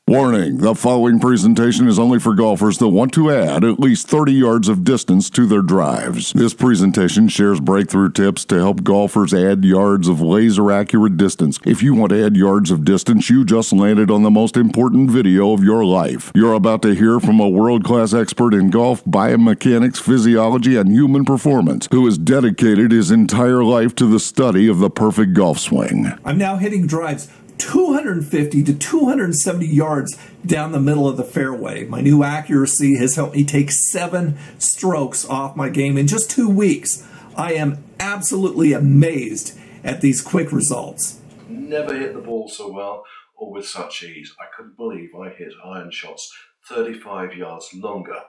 Warning, the following presentation is only for golfers that want to add at least 30 yards of distance to their drives. This presentation shares breakthrough tips to help golfers add yards of laser-accurate distance. If you want to add yards of distance, you just landed on the most important video of your life. You're about to hear from a world-class expert in golf, biomechanics, physiology, and human performance, who has dedicated his entire life to the study of the perfect golf swing. I'm now hitting drives 250 to 270 yards down the middle of the fairway. My new accuracy has helped me take 7 strokes off my game in just 2 weeks. I am absolutely amazed at these quick results. Never hit the ball so well or with such ease. I couldn't believe I hit iron shots 35 yards longer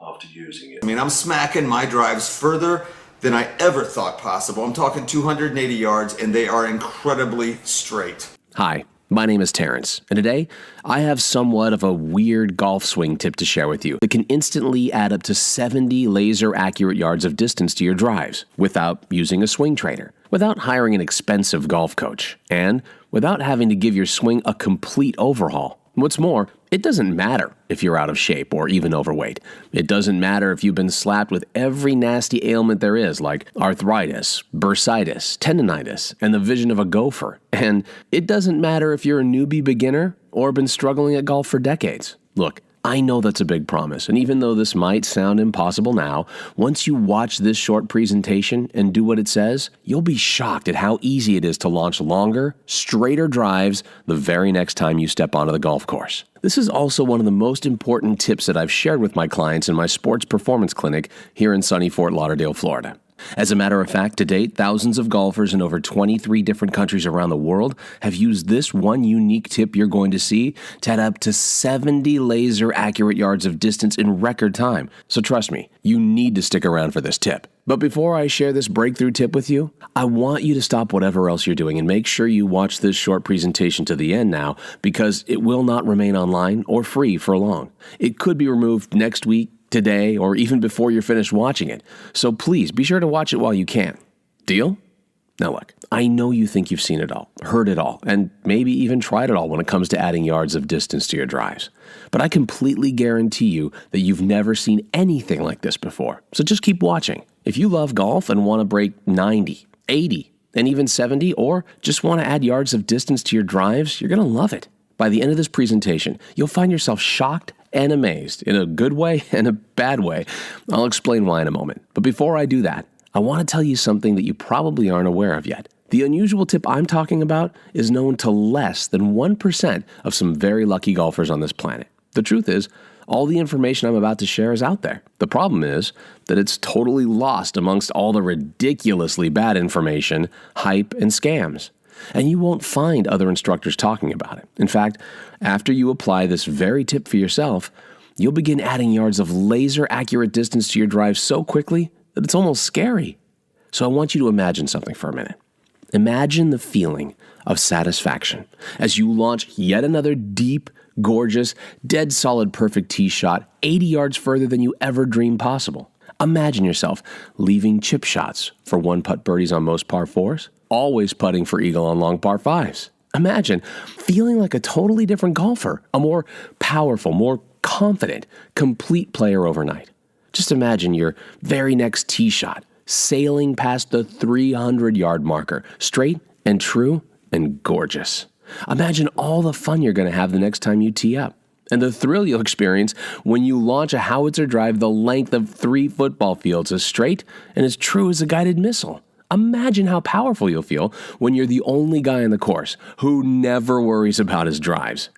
after using it. I mean, I'm smacking my drives further than I ever thought possible. I'm talking 280 yards, and they are incredibly straight. Hi, my name is Terrence, and today I have somewhat of a weird golf swing tip to share with you that can instantly add up to 70 laser-accurate yards of distance to your drives without using a swing trainer, without hiring an expensive golf coach, and without having to give your swing a complete overhaul. What's more, it doesn't matter if you're out of shape or even overweight. It doesn't matter if you've been slapped with every nasty ailment there is, like arthritis, bursitis, tendonitis, and the vision of a gopher. And it doesn't matter if you're a newbie beginner or been struggling at golf for decades. Look, I know that's a big promise, and even though this might sound impossible now, once you watch this short presentation and do what it says, you'll be shocked at how easy it is to launch longer, straighter drives the very next time you step onto the golf course. This is also one of the most important tips that I've shared with my clients in my sports performance clinic here in sunny Fort Lauderdale, Florida. As a matter of fact, to date, thousands of golfers in over 23 different countries around the world have used this one unique tip you're going to see to add up to 70 laser-accurate yards of distance in record time. So trust me, you need to stick around for this tip. But before I share this breakthrough tip with you, I want you to stop whatever else you're doing and make sure you watch this short presentation to the end now, because it will not remain online or free for long. It could be removed next week, today, or even before you're finished watching it. So please be sure to watch it while you can. Deal? Now look, I know you think you've seen it all, heard it all, and maybe even tried it all when it comes to adding yards of distance to your drives. But I completely guarantee you that you've never seen anything like this before. So just keep watching. If you love golf and want to break 90, 80, and even 70, or just want to add yards of distance to your drives, you're going to love it. By the end of this presentation, you'll find yourself shocked and amazed, in a good way and a bad way. I'll explain why in a moment. But before I do that, I want to tell you something that you probably aren't aware of yet. The unusual tip I'm talking about is known to less than 1% of some very lucky golfers on this planet. The truth is, all the information I'm about to share is out there. The problem is that it's totally lost amongst all the ridiculously bad information, hype, and scams. And you won't find other instructors talking about it. In fact, after you apply this very tip for yourself, you'll begin adding yards of laser-accurate distance to your drive so quickly that it's almost scary. So I want you to imagine something for a minute. Imagine the feeling of satisfaction as you launch yet another deep, gorgeous, dead solid perfect tee shot 80 yards further than you ever dreamed possible. Imagine yourself leaving chip shots for one-putt birdies on most par 4s, always putting for eagle on long par 5s. Imagine feeling like a totally different golfer, a more powerful, more confident, complete player overnight. Just imagine your very next tee shot sailing past the 300-yard marker, straight and true and gorgeous. Imagine all the fun you're going to have the next time you tee up, and the thrill you'll experience when you launch a howitzer drive the length of 3 football fields, as straight and as true as a guided missile. Imagine how powerful you'll feel when you're the only guy on the course who never worries about his drives.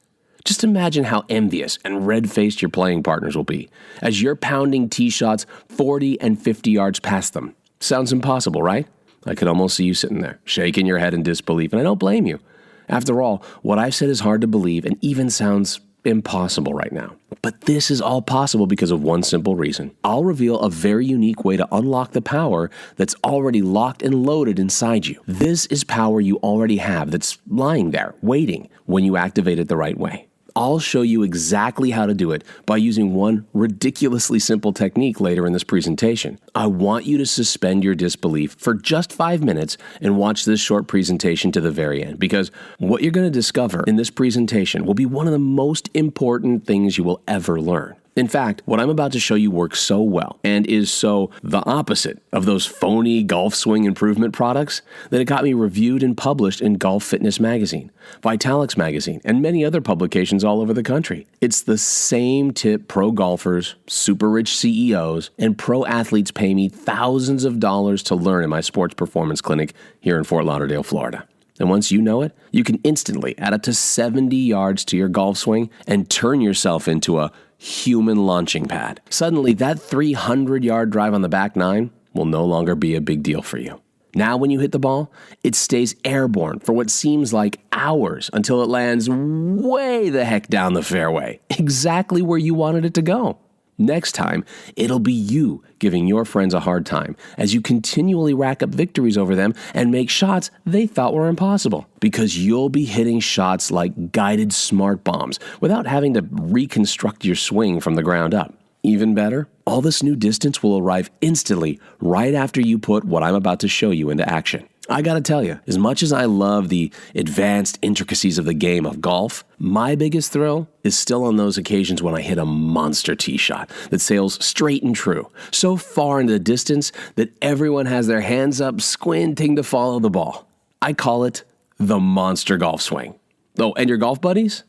Just imagine how envious and red-faced your playing partners will be as you're pounding tee shots 40 and 50 yards past them. Sounds impossible, right? I could almost see you sitting there, shaking your head in disbelief, and I don't blame you. After all, what I've said is hard to believe and even sounds impossible right now. But this is all possible because of one simple reason. I'll reveal a very unique way to unlock the power that's already locked and loaded inside you. This is power you already have that's lying there, waiting when you activate it the right way. I'll show you exactly how to do it by using one ridiculously simple technique later in this presentation. I want you to suspend your disbelief for just 5 minutes and watch this short presentation to the very end, because what you're going to discover in this presentation will be one of the most important things you will ever learn. In fact, what I'm about to show you works so well and is so the opposite of those phony golf swing improvement products that it got me reviewed and published in Golf Fitness Magazine, Vitalix Magazine, and many other publications all over the country. It's the same tip pro golfers, super rich CEOs, and pro athletes pay me thousands of dollars to learn in my sports performance clinic here in Fort Lauderdale, Florida. And once you know it, you can instantly add up to 70 yards to your golf swing and turn yourself into a human launching pad. Suddenly, that 300-yard drive on the back nine will no longer be a big deal for you. Now, when you hit the ball, it stays airborne for what seems like hours until it lands way the heck down the fairway, exactly where you wanted it to go. Next time, it'll be you giving your friends a hard time as you continually rack up victories over them and make shots they thought were impossible, because you'll be hitting shots like guided smart bombs without having to reconstruct your swing from the ground up. Even better, all this new distance will arrive instantly right after you put what I'm about to show you into action. I gotta tell you, as much as I love the advanced intricacies of the game of golf, my biggest thrill is still on those occasions when I hit a monster tee shot that sails straight and true, so far into the distance that everyone has their hands up squinting to follow the ball. I call it the monster golf swing. Oh, and your golf buddies?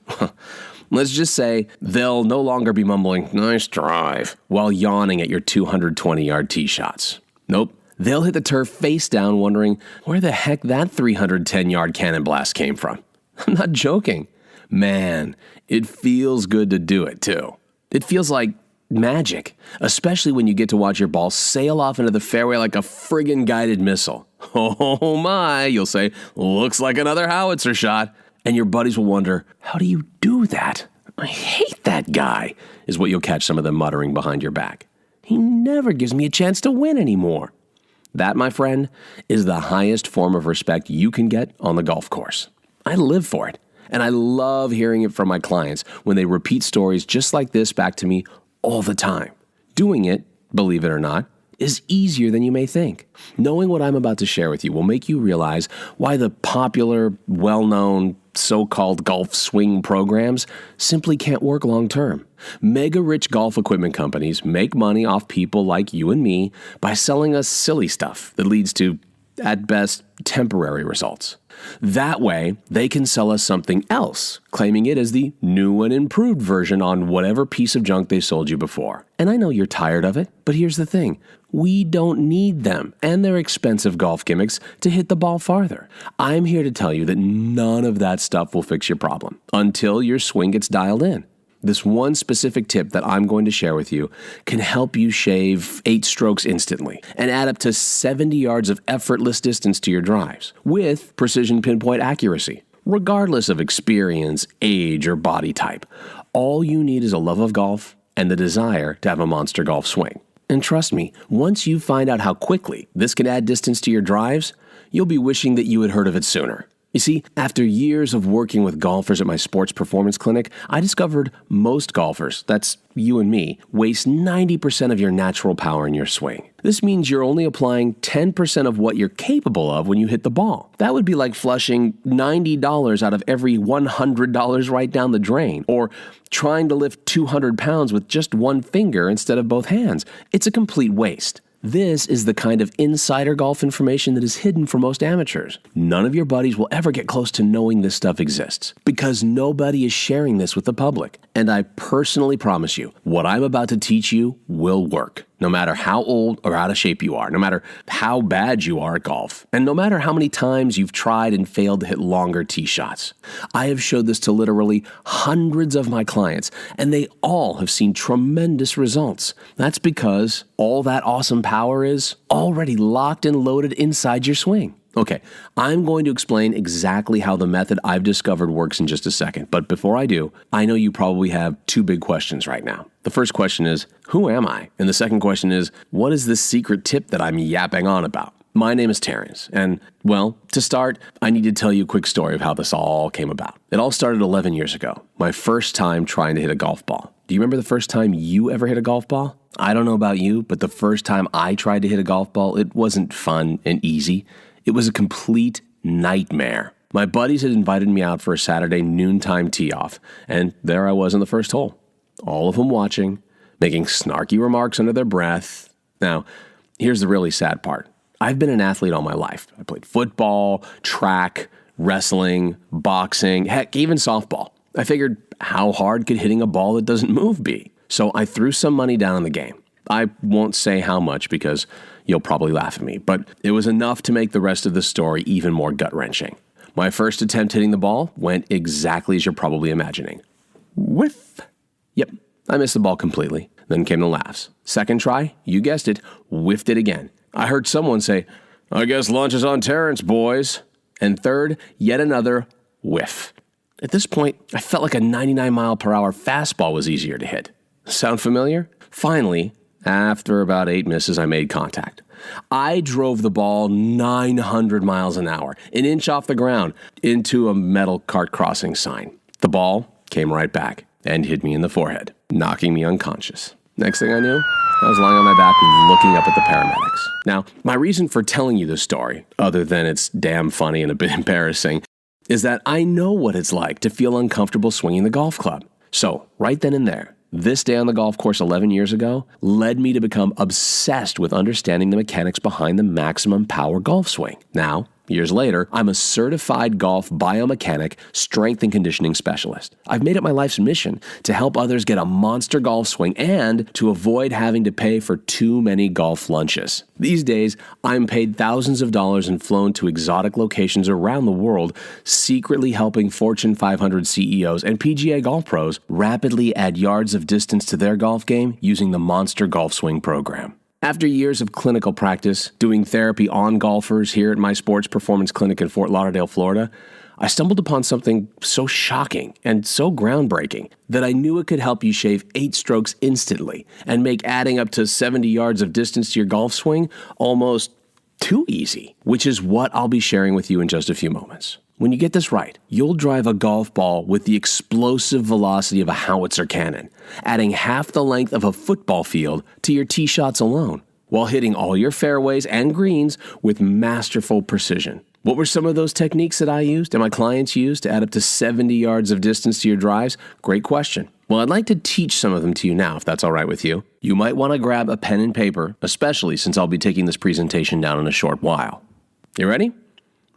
Let's just say they'll no longer be mumbling, "Nice drive," while yawning at your 220-yard tee shots. Nope. They'll hit the turf face down wondering where the heck that 310-yard cannon blast came from. I'm not joking. Man, it feels good to do it too. It feels like magic, especially when you get to watch your ball sail off into the fairway like a friggin' guided missile. Oh my, you'll say, looks like another howitzer shot. And your buddies will wonder, how do you do that? I hate that guy, is what you'll catch some of them muttering behind your back. He never gives me a chance to win anymore. That, my friend, is the highest form of respect you can get on the golf course. I live for it, and I love hearing it from my clients when they repeat stories just like this back to me all the time. Doing it, believe it or not, is easier than you may think. Knowing what I'm about to share with you will make you realize why the popular, well-known, so-called golf swing programs simply can't work long-term. Mega-rich golf equipment companies make money off people like you and me by selling us silly stuff that leads to, at best, temporary results. That way, they can sell us something else, claiming it as the new and improved version on whatever piece of junk they sold you before. And I know you're tired of it, but here's the thing. We don't need them and their expensive golf gimmicks to hit the ball farther. I'm here to tell you that none of that stuff will fix your problem until your swing gets dialed in. This one specific tip that I'm going to share with you can help you shave 8 strokes instantly and add up to 70 yards of effortless distance to your drives with precision pinpoint accuracy, regardless of experience, age, or body type. All you need is a love of golf and the desire to have a monster golf swing. And trust me, once you find out how quickly this can add distance to your drives, you'll be wishing that you had heard of it sooner. You see, after years of working with golfers at my sports performance clinic, I discovered most golfers, that's you and me, waste 90% of your natural power in your swing. This means you're only applying 10% of what you're capable of when you hit the ball. That would be like flushing $90 out of every $100 right down the drain, or trying to lift 200 pounds with just one finger instead of both hands. It's a complete waste. This is the kind of insider golf information that is hidden for most amateurs. None of your buddies will ever get close to knowing this stuff exists because nobody is sharing this with the public. And I personally promise you, what I'm about to teach you will work. No matter how old or out of shape you are, no matter how bad you are at golf, and no matter how many times you've tried and failed to hit longer tee shots. I have showed this to literally hundreds of my clients, and they all have seen tremendous results. That's because all that awesome power is already locked and loaded inside your swing. Okay, I'm going to explain exactly how the method I've discovered works in just a second. But before I do, I know you probably have 2 big questions right now. The first question is, who am I? And the second question is, what is this secret tip that I'm yapping on about? My name is Terrence, and, well, to start, I need to tell you a quick story of how this all came about. It all started 11 years ago, my first time trying to hit a golf ball. Do you remember the first time you ever hit a golf ball? I don't know about you, but the first time I tried to hit a golf ball, it wasn't fun and easy. It was a complete nightmare. My buddies had invited me out for a Saturday noontime tee-off, and there I was on the first hole. All of them watching, making snarky remarks under their breath. Now, here's the really sad part. I've been an athlete all my life. I played football, track, wrestling, boxing, heck, even softball. I figured, how hard could hitting a ball that doesn't move be? So I threw some money down on the game. I won't say how much because you'll probably laugh at me, but it was enough to make the rest of the story even more gut-wrenching. My first attempt hitting the ball went exactly as you're probably imagining. Whiff. Yep, I missed the ball completely. Then came the laughs. Second try, you guessed it, whiffed it again. I heard someone say, "I guess lunch is on Terrence, boys." And third, yet another whiff. At this point, I felt like a 99-mile-per-hour fastball was easier to hit. Sound familiar? Finally, after about 8 misses, I made contact. I drove the ball 900 miles an hour, an inch off the ground, into a metal cart crossing sign. The ball came right back and hit me in the forehead, knocking me unconscious. Next thing I knew, I was lying on my back looking up at the paramedics. Now, my reason for telling you this story, other than it's damn funny and a bit embarrassing, is that I know what it's like to feel uncomfortable swinging the golf club. So, right then and there, this day on the golf course 11 years ago led me to become obsessed with understanding the mechanics behind the maximum power golf swing. Now, years later, I'm a certified golf biomechanic, strength and conditioning specialist. I've made it my life's mission to help others get a monster golf swing and to avoid having to pay for too many golf lunches. These days, I'm paid thousands of dollars and flown to exotic locations around the world, secretly helping Fortune 500 CEOs and PGA golf pros rapidly add yards of distance to their golf game using the Monster Golf Swing program. After years of clinical practice, doing therapy on golfers here at my sports performance clinic in Fort Lauderdale, Florida, I stumbled upon something so shocking and so groundbreaking that I knew it could help you shave 8 strokes instantly and make adding up to 70 yards of distance to your golf swing almost too easy, which is what I'll be sharing with you in just a few moments. When you get this right, you'll drive a golf ball with the explosive velocity of a howitzer cannon, adding half the length of a football field to your tee shots alone, while hitting all your fairways and greens with masterful precision. What were some of those techniques that I used and my clients used to add up to 70 yards of distance to your drives? Great question. Well, I'd like to teach some of them to you now, if that's all right with you. You might want to grab a pen and paper, especially since I'll be taking this presentation down in a short while. You ready?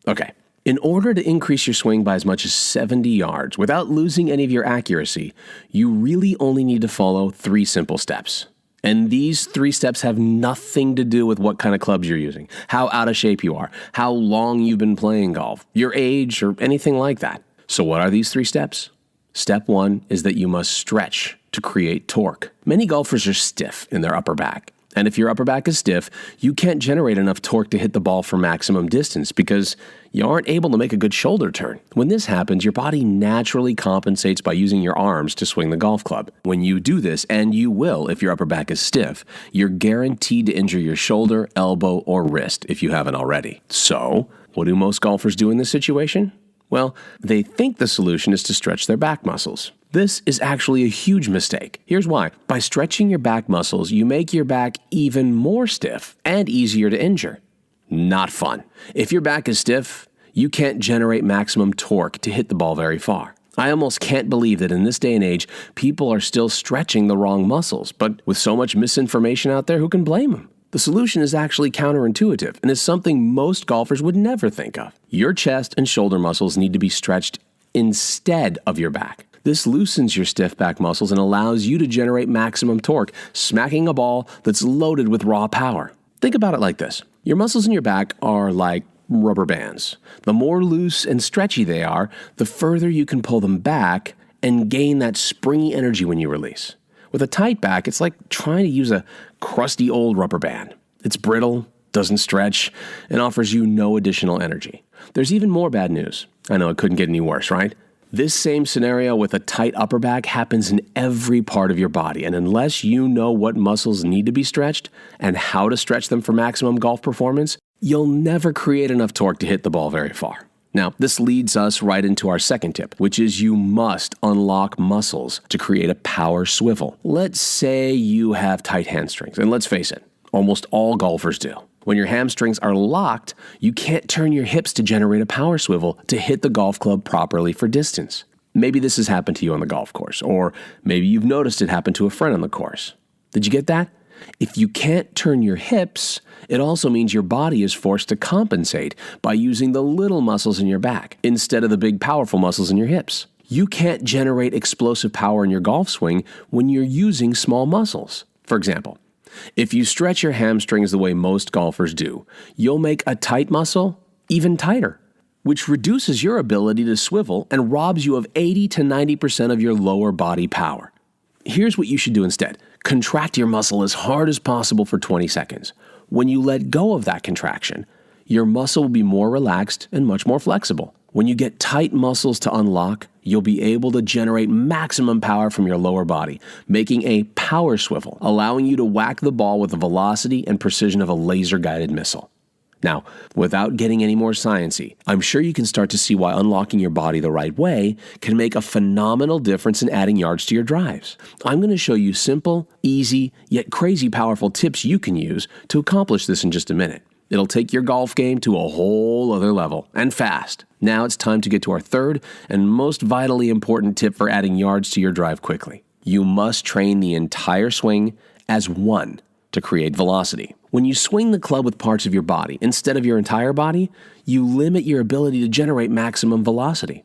Okay. In order to increase your swing by as much as 70 yards without losing any of your accuracy, you really only need to follow 3 simple steps. And these 3 steps have nothing to do with what kind of clubs you're using, how out of shape you are, how long you've been playing golf, your age, or anything like that. So what are these 3 steps? Step 1 is that you must stretch to create torque. Many golfers are stiff in their upper back. And if your upper back is stiff, you can't generate enough torque to hit the ball for maximum distance because you aren't able to make a good shoulder turn. When this happens, your body naturally compensates by using your arms to swing the golf club. When you do this, and you will if your upper back is stiff, you're guaranteed to injure your shoulder, elbow, or wrist if you haven't already. So, what do most golfers do in this situation? Well, they think the solution is to stretch their back muscles. This is actually a huge mistake. Here's why. By stretching your back muscles, you make your back even more stiff and easier to injure. Not fun. If your back is stiff, you can't generate maximum torque to hit the ball very far. I almost can't believe that in this day and age, people are still stretching the wrong muscles, but with so much misinformation out there, who can blame them? The solution is actually counterintuitive and is something most golfers would never think of. Your chest and shoulder muscles need to be stretched instead of your back. This loosens your stiff back muscles and allows you to generate maximum torque, smacking a ball that's loaded with raw power. Think about it like this. Your muscles in your back are like rubber bands. The more loose and stretchy they are, the further you can pull them back and gain that springy energy when you release. With a tight back, it's like trying to use a crusty old rubber band. It's brittle, doesn't stretch, and offers you no additional energy. There's even more bad news. I know it couldn't get any worse, right? This same scenario with a tight upper back happens in every part of your body, and unless you know what muscles need to be stretched and how to stretch them for maximum golf performance, you'll never create enough torque to hit the ball very far. Now, this leads us right into our second tip, which is you must unlock muscles to create a power swivel. Let's say you have tight hamstrings, and let's face it, almost all golfers do. When your hamstrings are locked, you can't turn your hips to generate a power swivel to hit the golf club properly for distance. Maybe this has happened to you on the golf course, or maybe you've noticed it happen to a friend on the course. Did you get that? If you can't turn your hips, it also means your body is forced to compensate by using the little muscles in your back instead of the big, powerful muscles in your hips. You can't generate explosive power in your golf swing when you're using small muscles. For example, if you stretch your hamstrings the way most golfers do, you'll make a tight muscle even tighter, which reduces your ability to swivel and robs you of 80 to 90% of your lower body power. Here's what you should do instead. Contract your muscle as hard as possible for 20 seconds. When you let go of that contraction, your muscle will be more relaxed and much more flexible. When you get tight muscles to unlock, you'll be able to generate maximum power from your lower body, making a power swivel, allowing you to whack the ball with the velocity and precision of a laser-guided missile. Now, without getting any more sciencey, I'm sure you can start to see why unlocking your body the right way can make a phenomenal difference in adding yards to your drives. I'm going to show you simple, easy, yet crazy powerful tips you can use to accomplish this in just a minute. It'll take your golf game to a whole other level, and fast. Now it's time to get to our third and most vitally important tip for adding yards to your drive quickly. You must train the entire swing as one to create velocity. When you swing the club with parts of your body instead of your entire body, you limit your ability to generate maximum velocity.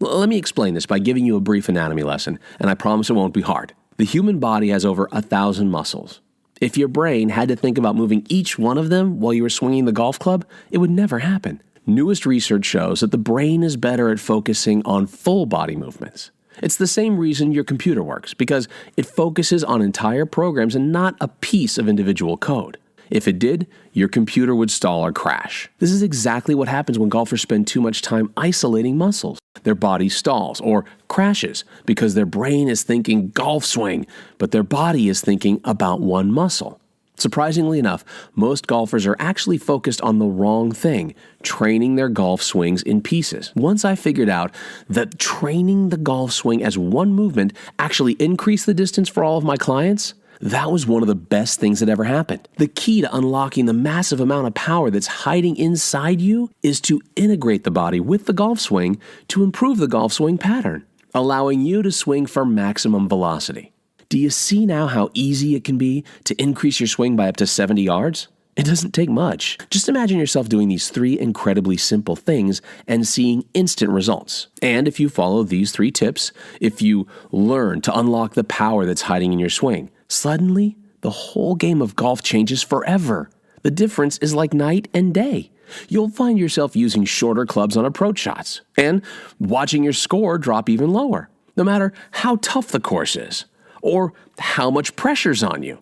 Let me explain this by giving you a brief anatomy lesson, and I promise it won't be hard. The human body has over 1,000 muscles. If your brain had to think about moving each one of them while you were swinging the golf club, it would never happen. Newest research shows that the brain is better at focusing on full body movements. It's the same reason your computer works, because it focuses on entire programs and not a piece of individual code. If it did, your computer would stall or crash. This is exactly what happens when golfers spend too much time isolating muscles. Their body stalls or crashes because their brain is thinking golf swing, but their body is thinking about one muscle. Surprisingly enough, most golfers are actually focused on the wrong thing, training their golf swings in pieces. Once I figured out that training the golf swing as one movement actually increased the distance for all of my clients, that was one of the best things that ever happened. The key to unlocking the massive amount of power that's hiding inside you is to integrate the body with the golf swing to improve the golf swing pattern, allowing you to swing for maximum velocity. Do you see now how easy it can be to increase your swing by up to 70 yards? It doesn't take much. Just imagine yourself doing these 3 incredibly simple things and seeing instant results. And if you follow these 3 tips, if you learn to unlock the power that's hiding in your swing, suddenly the whole game of golf changes forever. The difference is like night and day. You'll find yourself using shorter clubs on approach shots and watching your score drop even lower, no matter how tough the course is, or how much pressure's on you,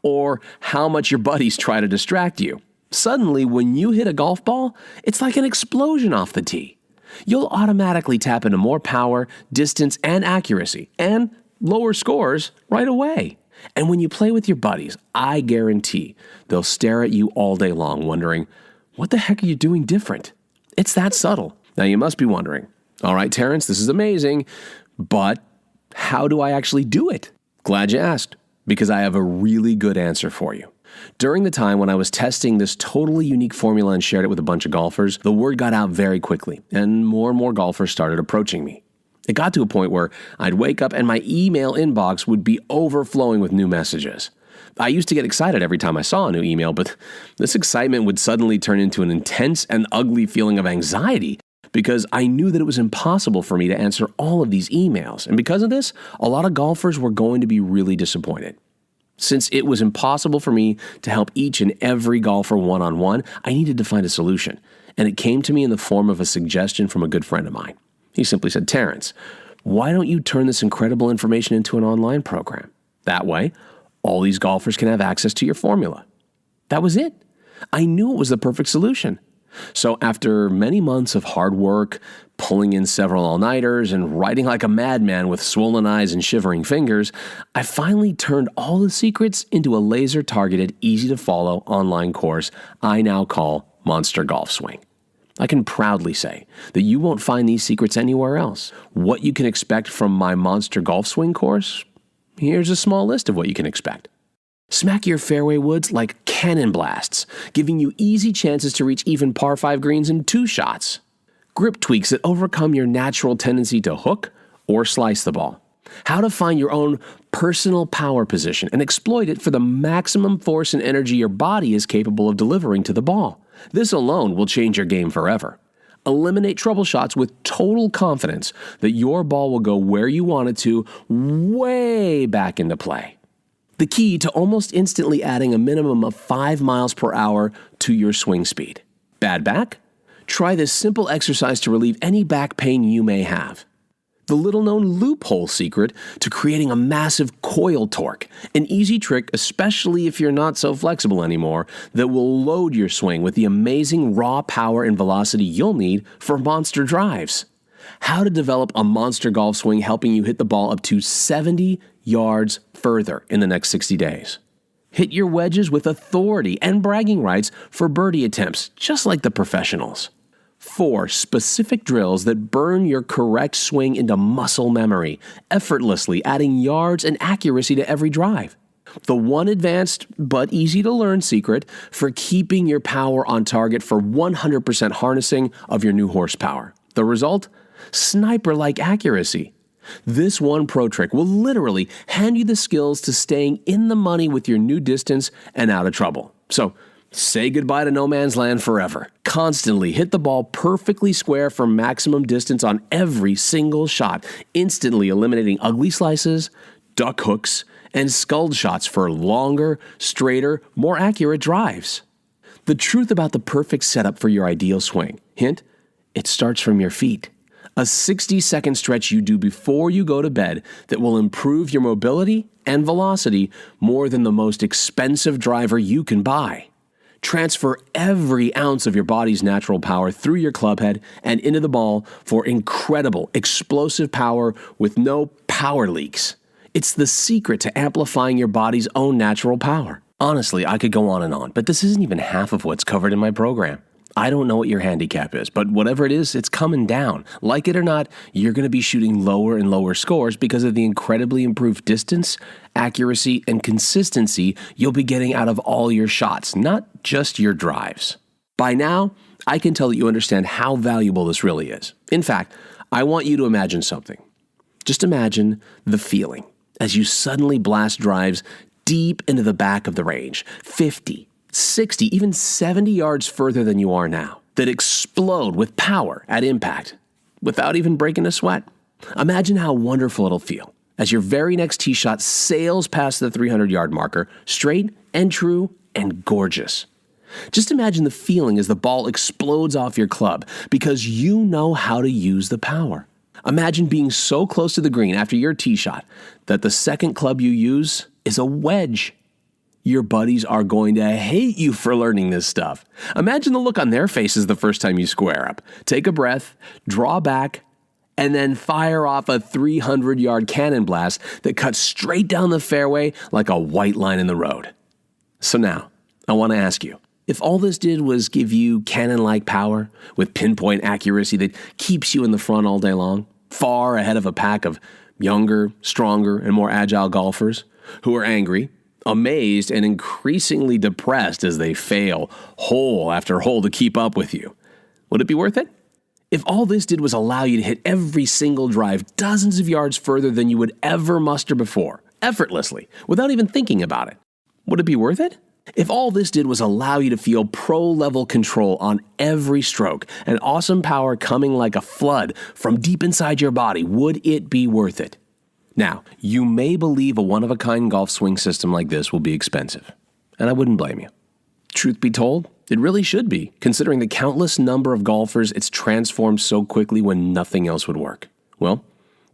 or how much your buddies try to distract you. Suddenly, when you hit a golf ball, it's like an explosion off the tee. You'll automatically tap into more power, distance, and accuracy, and lower scores right away. And when you play with your buddies, I guarantee they'll stare at you all day long wondering, what the heck are you doing different? It's that subtle. Now you must be wondering, all right, Terrence, this is amazing, but how do I actually do it? Glad you asked, because I have a really good answer for you. During the time when I was testing this totally unique formula and shared it with a bunch of golfers, the word got out very quickly, and more golfers started approaching me. It got to a point where I'd wake up and my email inbox would be overflowing with new messages. I used to get excited every time I saw a new email, but this excitement would suddenly turn into an intense and ugly feeling of anxiety because I knew that it was impossible for me to answer all of these emails. And because of this, a lot of golfers were going to be really disappointed. Since it was impossible for me to help each and every golfer one-on-one, I needed to find a solution. And it came to me in the form of a suggestion from a good friend of mine. He simply said, Terrence, why don't you turn this incredible information into an online program? That way, all these golfers can have access to your formula. That was it. I knew it was the perfect solution. So after many months of hard work, pulling in several all-nighters, and writing like a madman with swollen eyes and shivering fingers, I finally turned all the secrets into a laser-targeted, easy-to-follow online course I now call Monster Golf Swing. I can proudly say that you won't find these secrets anywhere else. What you can expect from my Monster Golf Swing course? Here's a small list of what you can expect. Smack your fairway woods like cannon blasts, giving you easy chances to reach even par 5 greens in 2 shots. Grip tweaks that overcome your natural tendency to hook or slice the ball. How to find your own personal power position and exploit it for the maximum force and energy your body is capable of delivering to the ball. This alone will change your game forever. Eliminate trouble shots with total confidence that your ball will go where you want it to, way back into play. The key to almost instantly adding a minimum of 5 miles per hour to your swing speed. Bad back? Try this simple exercise to relieve any back pain you may have. The little-known loophole secret to creating a massive coil torque, an easy trick, especially if you're not so flexible anymore, that will load your swing with the amazing raw power and velocity you'll need for monster drives. How to develop a monster golf swing helping you hit the ball up to 70 yards further in the next 60 days. Hit your wedges with authority and bragging rights for birdie attempts, just like the professionals. 4 specific drills that burn your correct swing into muscle memory, effortlessly adding yards and accuracy to every drive. The one advanced but easy to learn secret for keeping your power on target for 100% harnessing of your new horsepower. The result? Sniper-like accuracy. This one pro trick will literally hand you the skills to staying in the money with your new distance and out of trouble. So, say goodbye to no man's land forever. Constantly hit the ball perfectly square for maximum distance on every single shot, instantly eliminating ugly slices, duck hooks, and sculled shots for longer, straighter, more accurate drives. The truth about the perfect setup for your ideal swing. Hint, it starts from your feet. A 60-second stretch you do before you go to bed that will improve your mobility and velocity more than the most expensive driver you can buy. Transfer every ounce of your body's natural power through your club head and into the ball for incredible, explosive power with no power leaks. It's the secret to amplifying your body's own natural power. Honestly, I could go on and on, but this isn't even half of what's covered in my program. I don't know what your handicap is, but whatever it is, it's coming down. Like it or not, you're going to be shooting lower and lower scores because of the incredibly improved distance, accuracy, and consistency you'll be getting out of all your shots, not just your drives. By now, I can tell that you understand how valuable this really is. In fact, I want you to imagine something. Just imagine the feeling as you suddenly blast drives deep into the back of the range, 50, 60, even 70 yards further than you are now, that explode with power at impact without even breaking a sweat. Imagine how wonderful it'll feel as your very next tee shot sails past the 300-yard marker, straight and true and gorgeous. Just imagine the feeling as the ball explodes off your club because you know how to use the power. Imagine being so close to the green after your tee shot that the second club you use is a wedge. Your buddies are going to hate you for learning this stuff. Imagine the look on their faces the first time you square up. Take a breath, draw back, and then fire off a 300-yard cannon blast that cuts straight down the fairway like a white line in the road. So now, I want to ask you, if all this did was give you cannon-like power with pinpoint accuracy that keeps you in the front all day long, far ahead of a pack of younger, stronger, and more agile golfers who are angry, amazed, and increasingly depressed as they fail hole after hole to keep up with you, would it be worth it? If all this did was allow you to hit every single drive dozens of yards further than you would ever muster before, effortlessly, without even thinking about it, would it be worth it? If all this did was allow you to feel pro-level control on every stroke and awesome power coming like a flood from deep inside your body, would it be worth it? Now, you may believe a one-of-a-kind golf swing system like this will be expensive, and I wouldn't blame you. Truth be told, it really should be, considering the countless number of golfers it's transformed so quickly when nothing else would work. Well,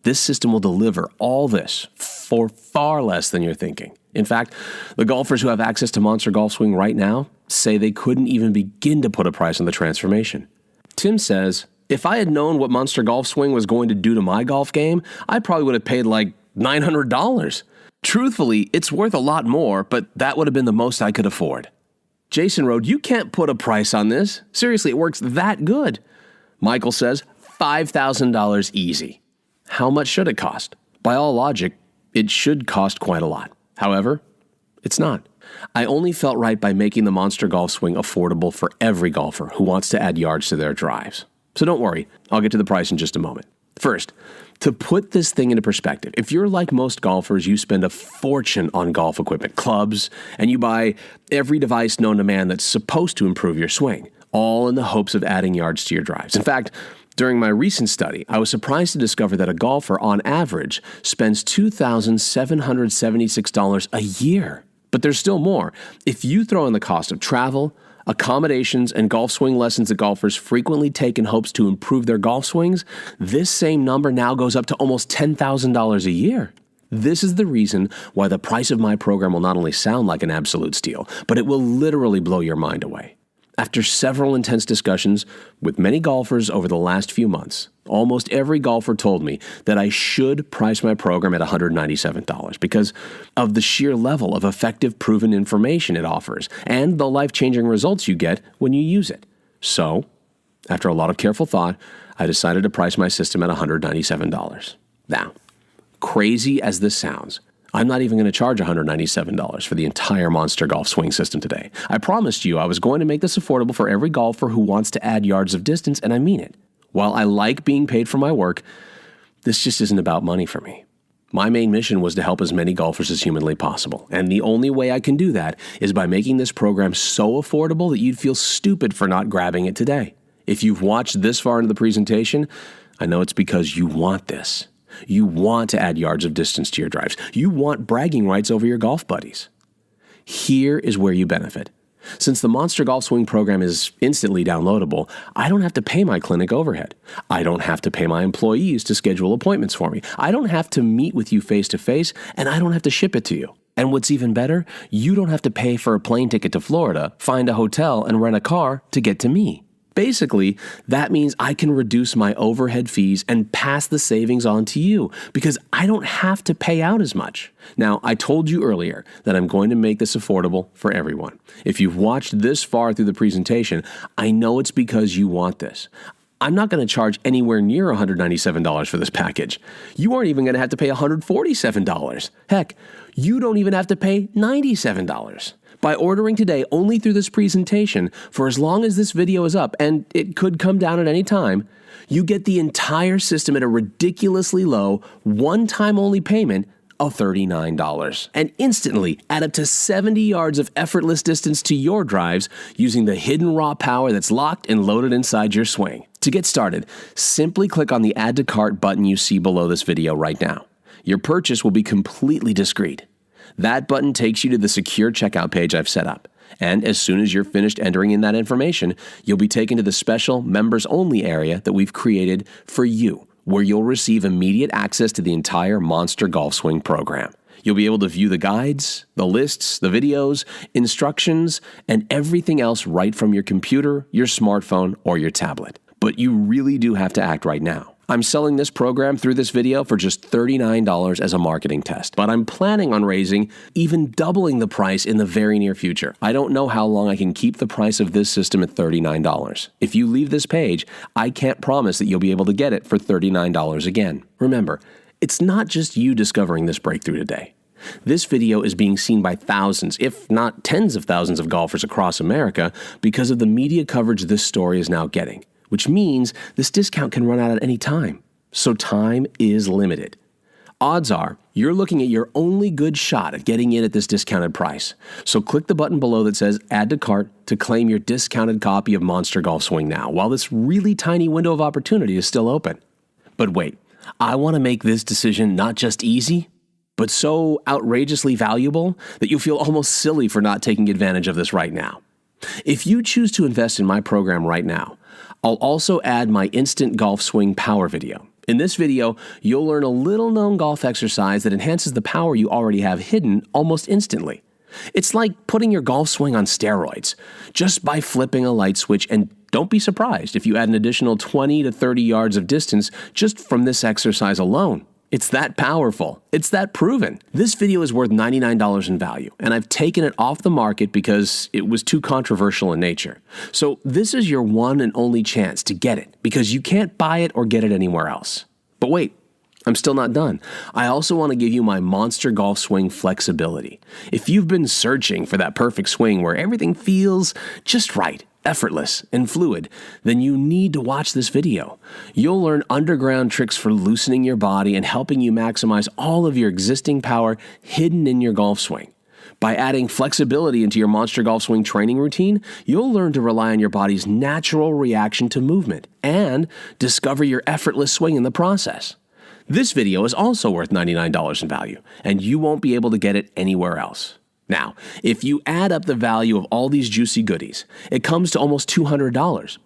this system will deliver all this for far less than you're thinking. In fact, the golfers who have access to Monster Golf Swing right now say they couldn't even begin to put a price on the transformation. Tim says, if I had known what Monster Golf Swing was going to do to my golf game, I probably would have paid like $900. Truthfully, it's worth a lot more, but that would have been the most I could afford. Jason wrote, "You can't put a price on this. Seriously, it works that good." Michael says, $5,000 easy. How much should it cost? By all logic, it should cost quite a lot. However, it's not. I only felt right by making the Monster Golf Swing affordable for every golfer who wants to add yards to their drives. So don't worry, I'll get to the price in just a moment. First, to put this thing into perspective, if you're like most golfers, you spend a fortune on golf equipment, clubs, and you buy every device known to man that's supposed to improve your swing, all in the hopes of adding yards to your drives. In fact, during my recent study, I was surprised to discover that a golfer, on average, spends $2,776 a year. But there's still more. If you throw in the cost of travel, accommodations, and golf swing lessons that golfers frequently take in hopes to improve their golf swings, this same number now goes up to almost $10,000 a year. This is the reason why the price of my program will not only sound like an absolute steal, but it will literally blow your mind away. After several intense discussions with many golfers over the last few months, almost every golfer told me that I should price my program at $197 because of the sheer level of effective, proven information it offers and the life-changing results you get when you use it. So, after a lot of careful thought, I decided to price my system at $197. Now, crazy as this sounds, I'm not even going to charge $197 for the entire Monster Golf Swing system today. I promised you I was going to make this affordable for every golfer who wants to add yards of distance, and I mean it. While I like being paid for my work, this just isn't about money for me. My main mission was to help as many golfers as humanly possible, and the only way I can do that is by making this program so affordable that you'd feel stupid for not grabbing it today. If you've watched this far into the presentation, I know it's because you want this. You want to add yards of distance to your drives. You want bragging rights over your golf buddies. Here is where you benefit. Since the Monster Golf Swing program is instantly downloadable, I don't have to pay my clinic overhead. I don't have to pay my employees to schedule appointments for me. I don't have to meet with you face-to-face, and I don't have to ship it to you. And what's even better, you don't have to pay for a plane ticket to Florida, find a hotel, and rent a car to get to me. Basically, that means I can reduce my overhead fees and pass the savings on to you because I don't have to pay out as much. Now, I told you earlier that I'm going to make this affordable for everyone. If you've watched this far through the presentation, I know it's because you want this. I'm not going to charge anywhere near $197 for this package. You aren't even going to have to pay $147. Heck, you don't even have to pay $97. By ordering today only through this presentation, for as long as this video is up, and it could come down at any time, you get the entire system at a ridiculously low, one-time only payment of $39, and instantly add up to 70 yards of effortless distance to your drives using the hidden raw power that's locked and loaded inside your swing. To get started, simply click on the Add to Cart button you see below this video right now. Your purchase will be completely discreet. That button takes you to the secure checkout page I've set up. And as soon as you're finished entering in that information, you'll be taken to the special members-only area that we've created for you, where you'll receive immediate access to the entire Monster Golf Swing program. You'll be able to view the guides, the lists, the videos, instructions, and everything else right from your computer, your smartphone, or your tablet. But you really do have to act right now. I'm selling this program through this video for just $39 as a marketing test, but I'm planning on raising, even doubling the price in the very near future. I don't know how long I can keep the price of this system at $39. If you leave this page, I can't promise that you'll be able to get it for $39 again. Remember, it's not just you discovering this breakthrough today. This video is being seen by thousands, if not tens of thousands of golfers across America because of the media coverage this story is now getting. Which means this discount can run out at any time. So time is limited. Odds are you're looking at your only good shot at getting in at this discounted price. So click the button below that says Add to Cart to claim your discounted copy of Monster Golf Swing now, while this really tiny window of opportunity is still open. But wait, I want to make this decision not just easy, but so outrageously valuable that you'll feel almost silly for not taking advantage of this right now. If you choose to invest in my program right now, I'll also add my Instant Golf Swing Power video. In this video, you'll learn a little-known golf exercise that enhances the power you already have hidden almost instantly. It's like putting your golf swing on steroids, just by flipping a light switch, and don't be surprised if you add an additional 20 to 30 yards of distance just from this exercise alone. It's that powerful. It's that proven. This video is worth $99 in value, and I've taken it off the market because it was too controversial in nature. So this is your one and only chance to get it, because you can't buy it or get it anywhere else. But wait, I'm still not done. I also want to give you my Monster Golf Swing flexibility. If you've been searching for that perfect swing where everything feels just right, effortless, and fluid, then you need to watch this video. You'll learn underground tricks for loosening your body and helping you maximize all of your existing power hidden in your golf swing. By adding flexibility into your Monster Golf Swing training routine, you'll learn to rely on your body's natural reaction to movement and discover your effortless swing in the process. This video is also worth $99 in value, and you won't be able to get it anywhere else. Now, if you add up the value of all these juicy goodies, it comes to almost $200.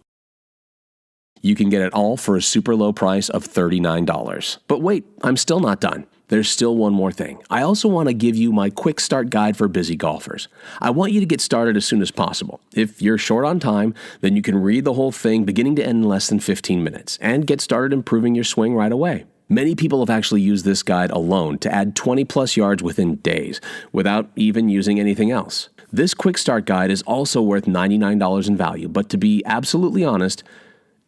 You can get it all for a super low price of $39. But wait, I'm still not done. There's still one more thing. I also want to give you my quick start guide for busy golfers. I want you to get started as soon as possible. If you're short on time, then you can read the whole thing beginning to end in less than 15 minutes and get started improving your swing right away. Many people have actually used this guide alone to add 20 plus yards within days, without even using anything else. This quick start guide is also worth $99 in value, but to be absolutely honest,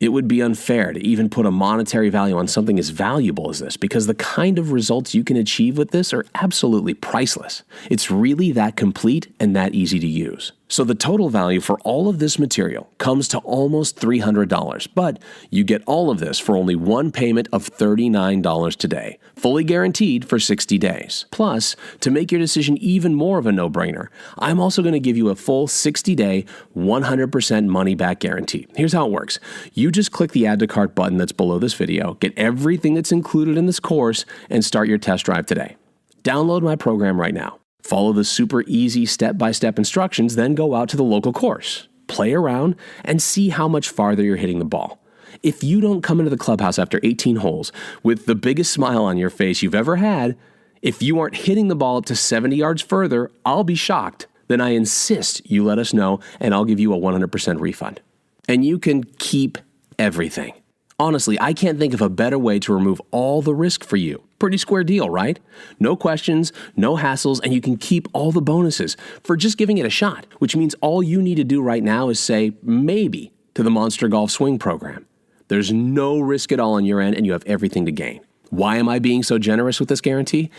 it would be unfair to even put a monetary value on something as valuable as this, because the kind of results you can achieve with this are absolutely priceless. It's really that complete and that easy to use. So the total value for all of this material comes to almost $300, but you get all of this for only one payment of $39 today, fully guaranteed for 60 days. Plus, to make your decision even more of a no-brainer, I'm also going to give you a full 60-day, 100% money-back guarantee. Here's how it works. You just click the Add to Cart button that's below this video, get everything that's included in this course, and start your test drive today. Download my program right now. Follow the super easy step-by-step instructions, then go out to the local course. Play around and see how much farther you're hitting the ball. If you don't come into the clubhouse after 18 holes with the biggest smile on your face you've ever had, if you aren't hitting the ball up to 70 yards further, I'll be shocked. Then I insist you let us know, and I'll give you a 100% refund. And you can keep everything. Honestly, I can't think of a better way to remove all the risk for you. Pretty square deal, right? No questions, no hassles, and you can keep all the bonuses for just giving it a shot, which means all you need to do right now is say maybe to the Monster Golf Swing program. There's no risk at all on your end, and you have everything to gain. Why am I being so generous with this guarantee?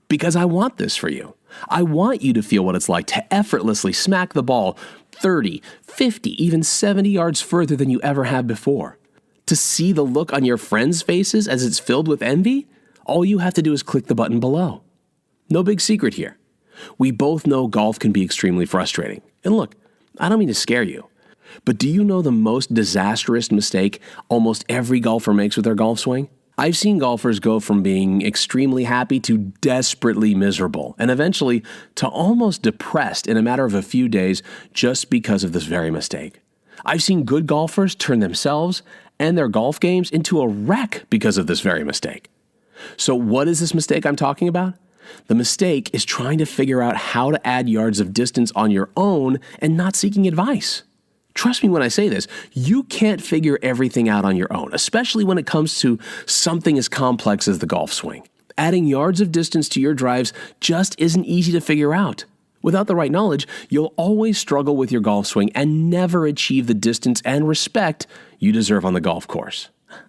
Because I want this for you. I want you to feel what it's like to effortlessly smack the ball 30, 50, even 70 yards further than you ever have before. To see the look on your friends' faces as it's filled with envy, all you have to do is click the button below. No big secret here. We both know golf can be extremely frustrating. And look, I don't mean to scare you, but do you know the most disastrous mistake almost every golfer makes with their golf swing? I've seen golfers go from being extremely happy to desperately miserable, and eventually to almost depressed in a matter of a few days just because of this very mistake. I've seen good golfers turn themselves and their golf games into a wreck because of this very mistake. So what is this mistake I'm talking about? The mistake is trying to figure out how to add yards of distance on your own and not seeking advice. Trust me when I say this, you can't figure everything out on your own, especially when it comes to something as complex as the golf swing. Adding yards of distance to your drives just isn't easy to figure out. Without the right knowledge, you'll always struggle with your golf swing and never achieve the distance and respect you deserve on the golf course.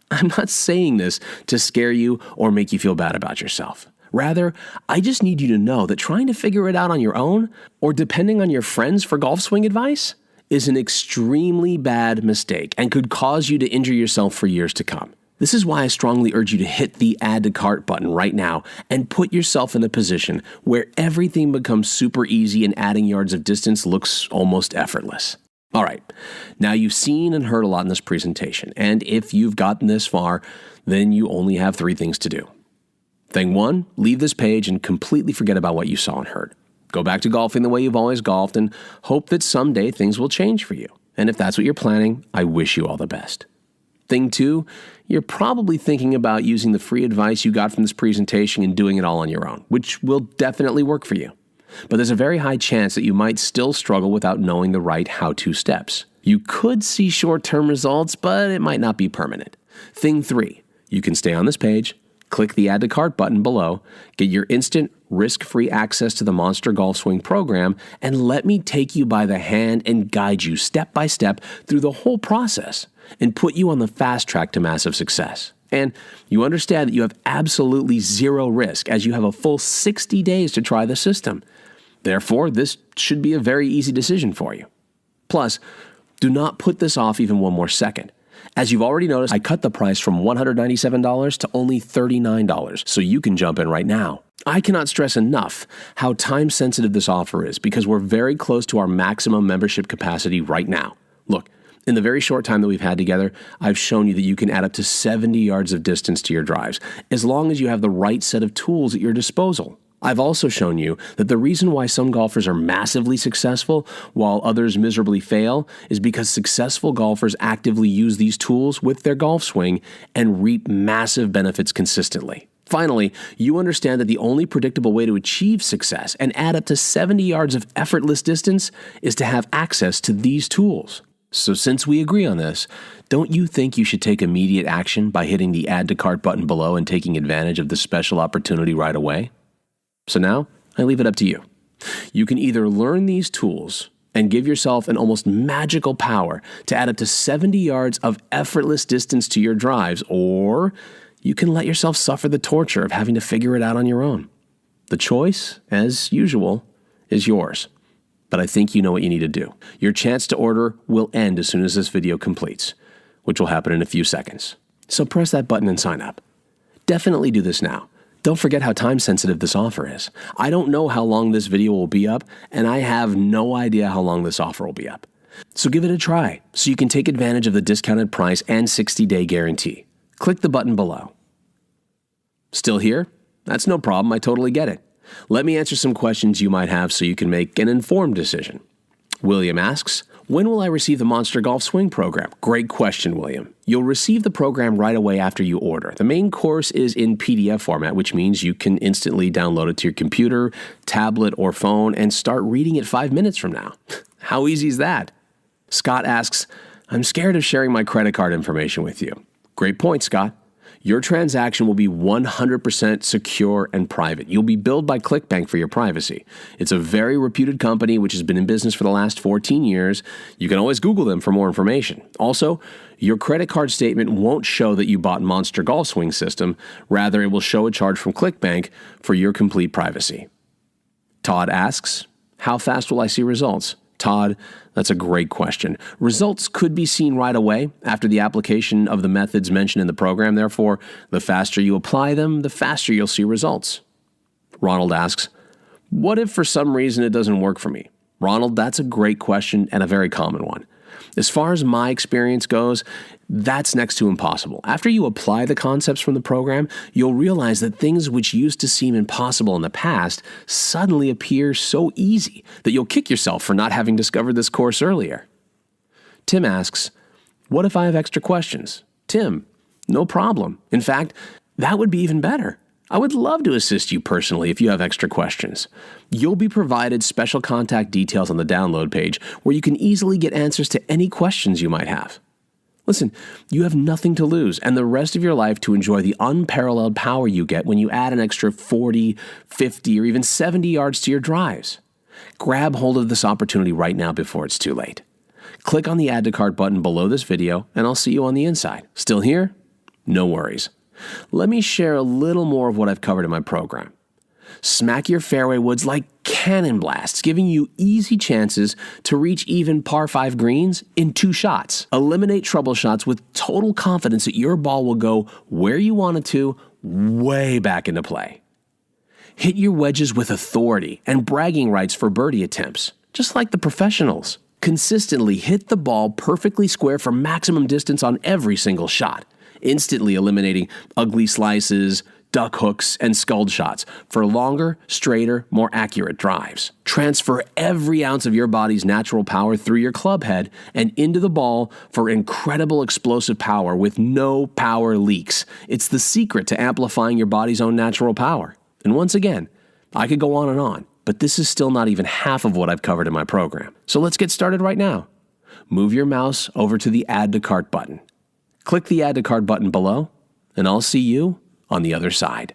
I'm not saying this to scare you or make you feel bad about yourself. Rather, I just need you to know that trying to figure it out on your own, or depending on your friends for golf swing advice, is an extremely bad mistake and could cause you to injure yourself for years to come. This is why I strongly urge you to hit the Add to Cart button right now and put yourself in a position where everything becomes super easy and adding yards of distance looks almost effortless. All right, now you've seen and heard a lot in this presentation, and if you've gotten this far, then you only have 3 things to do. Thing 1, leave this page and completely forget about what you saw and heard. Go back to golfing the way you've always golfed and hope that someday things will change for you. And if that's what you're planning, I wish you all the best. Thing 2, you're probably thinking about using the free advice you got from this presentation and doing it all on your own, which will definitely work for you. But there's a very high chance that you might still struggle without knowing the right how-to steps. You could see short-term results, but it might not be permanent. Thing 3, you can stay on this page, Click the Add to Cart button below, get your instant, risk-free access to the Monster Golf Swing program, and let me take you by the hand and guide you step by step through the whole process and put you on the fast track to massive success. And you understand that you have absolutely zero risk as you have a full 60 days to try the system. Therefore, this should be a very easy decision for you. Plus, do not put this off even one more second. As you've already noticed, I cut the price from $197 to only $39, so you can jump in right now. I cannot stress enough how time-sensitive this offer is because we're very close to our maximum membership capacity right now. Look, in the very short time that we've had together, I've shown you that you can add up to 70 yards of distance to your drives, as long as you have the right set of tools at your disposal. I've also shown you that the reason why some golfers are massively successful while others miserably fail is because successful golfers actively use these tools with their golf swing and reap massive benefits consistently. Finally, you understand that the only predictable way to achieve success and add up to 70 yards of effortless distance is to have access to these tools. So since we agree on this, don't you think you should take immediate action by hitting the Add to Cart button below and taking advantage of this special opportunity right away? So now, I leave it up to you. You can either learn these tools and give yourself an almost magical power to add up to 70 yards of effortless distance to your drives, or you can let yourself suffer the torture of having to figure it out on your own. The choice, as usual, is yours. But I think you know what you need to do. Your chance to order will end as soon as this video completes, which will happen in a few seconds. So press that button and sign up. Definitely do this now. Don't forget how time-sensitive this offer is. I don't know how long this video will be up, and I have no idea how long this offer will be up. So give it a try so you can take advantage of the discounted price and 60-day guarantee. Click the button below. Still here? That's no problem. I totally get it. Let me answer some questions you might have so you can make an informed decision. William asks, when will I receive the Monster Golf Swing program? Great question, William. You'll receive the program right away after you order. The main course is in PDF format, which means you can instantly download it to your computer, tablet, or phone and start reading it 5 minutes from now. How easy is that? Scott asks, I'm scared of sharing my credit card information with you. Great point, Scott. Your transaction will be 100% secure and private. You'll be billed by ClickBank for your privacy. It's a very reputed company which has been in business for the last 14 years. You can always Google them for more information. Also, your credit card statement won't show that you bought Monster Golf Swing System. Rather, it will show a charge from ClickBank for your complete privacy. Todd asks, how fast will I see results? Todd, that's a great question. Results could be seen right away after the application of the methods mentioned in the program. Therefore, the faster you apply them, the faster you'll see results. Ronald asks, what if for some reason it doesn't work for me? Ronald, that's a great question and a very common one. As far as my experience goes, that's next to impossible. After you apply the concepts from the program, you'll realize that things which used to seem impossible in the past suddenly appear so easy that you'll kick yourself for not having discovered this course earlier. Tim asks, what if I have extra questions? Tim, no problem. In fact, that would be even better. I would love to assist you personally if you have extra questions. You'll be provided special contact details on the download page where you can easily get answers to any questions you might have. Listen, you have nothing to lose and the rest of your life to enjoy the unparalleled power you get when you add an extra 40, 50, or even 70 yards to your drives. Grab hold of this opportunity right now before it's too late. Click on the Add to Cart button below this video and I'll see you on the inside. Still here? No worries. Let me share a little more of what I've covered in my program. Smack your fairway woods like cannon blasts, giving you easy chances to reach even par 5 greens in 2 shots. Eliminate trouble shots with total confidence that your ball will go where you want it to, way back into play. Hit your wedges with authority and bragging rights for birdie attempts, just like the professionals. Consistently hit the ball perfectly square for maximum distance on every single shot, instantly eliminating ugly slices, duck hooks, and sculled shots for longer, straighter, more accurate drives. Transfer every ounce of your body's natural power through your club head and into the ball for incredible explosive power with no power leaks. It's the secret to amplifying your body's own natural power. And once again, I could go on, but this is still not even half of what I've covered in my program. So let's get started right now. Move your mouse over to the Add to Cart button. Click the Add to Cart button below, and I'll see you on the other side.